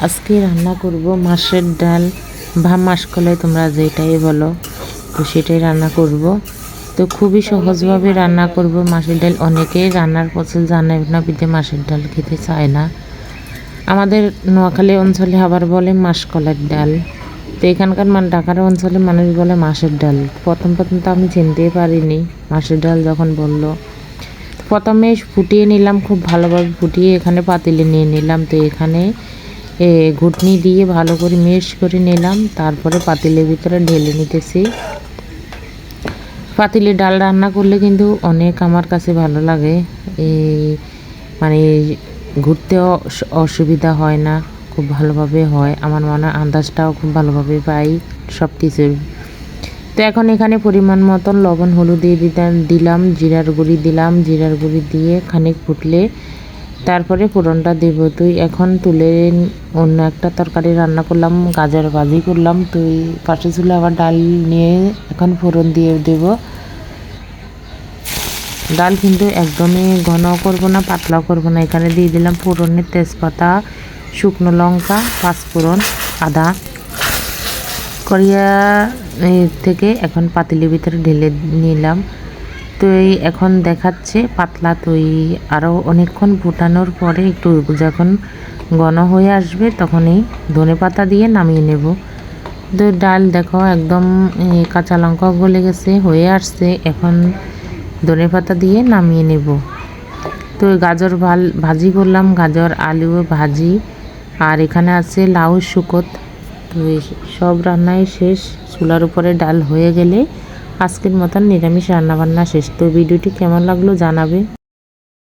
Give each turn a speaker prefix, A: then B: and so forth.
A: আজকে রান্না করব মাছের ডাল বা মাসকলাই, তোমরা যেটাই বলো, তো সেটাই রান্না করব। তো খুবই সহজভাবে রান্না করব মাছের ডাল। অনেকেই রান্নার প্রসেস জানে না, বিধে মাছের ডাল খেতে চায় না। আমাদের নোয়াখালী অঞ্চলে আবার বলে মাসকলাইয়ের ডাল। তো এখানকার ঢাকার অঞ্চলে মানুষ বলে মাছের ডাল। প্রথম তো আমি চিনতেই পারিনি মাছের ডাল যখন বললো। প্রথমে ফুটিয়ে নিলাম, খুব ভালোভাবে ফুটিয়ে এখানে পাতিলে নিয়ে নিলাম। তো এখানে ঘুটনি দিয়ে ভালো করে মিক্স করে নিলাম, তারপরে পাতিলের ভিতরে ঢেলে নিতেছি। পাতিলে ডাল রান্না করলে কিন্তু অনেক আমার কাছে ভালো লাগে। মানে ঘুরতেও অসুবিধা হয় না, খুব ভালোভাবে হয়। আমার মনে হয় আন্দাজটাও খুব ভালোভাবে পাই সব কিছুর। তো এখন এখানে পরিমাণ মতন লবণ হলুদ দিয়ে দিলাম, জিরার গুঁড়ি দিলাম। জিরার গুঁড়ি দিয়ে খানিক ফুটলে তারপরে ফোড়নটা দেবো। তুই এখন তুলে অন্য একটা তরকারি রান্না করলাম, গাজর ভাজি করলাম। তুই পাশে চুলে আবার ডাল নিয়ে এখন ফোড়ন দিয়ে দেব। ডাল কিন্তু একদমই ঘন করব না, পাতলাও করব না। এখানে দিয়ে দিলাম ফোড়নের তেজপাতা, শুকনো লঙ্কা, পাঁচফোড়ন, আদা করিয়া থেকে এখন পাতিলের ভিতরে ঢেলে নিলাম। তো এখন দেখাচ্ছে পাতলা। তো আরও অনেকক্ষণ ফুটানোর পরে একটু যখন ঘন হয়ে আসবে তখনই ধনে পাতা দিয়ে নামিয়ে নেব। তো ডাল দেখো একদম কাঁচা লঙ্কা গলে গেছে, হয়ে আসছে। এখন ধনে পাতা দিয়ে নামিয়ে নেব। তো গাজর ভাজি করলাম, গাজর আলু ভাজি, আর এখানে আছে লাউ শুকত। তো সব রান্নাই শেষ। চুলার উপরে ডাল হয়ে গেলে আজকের মতন নিরামিষ রান্নাবান্না শেষ। তো ভিডিওটি কেমন লাগলো জানাবে।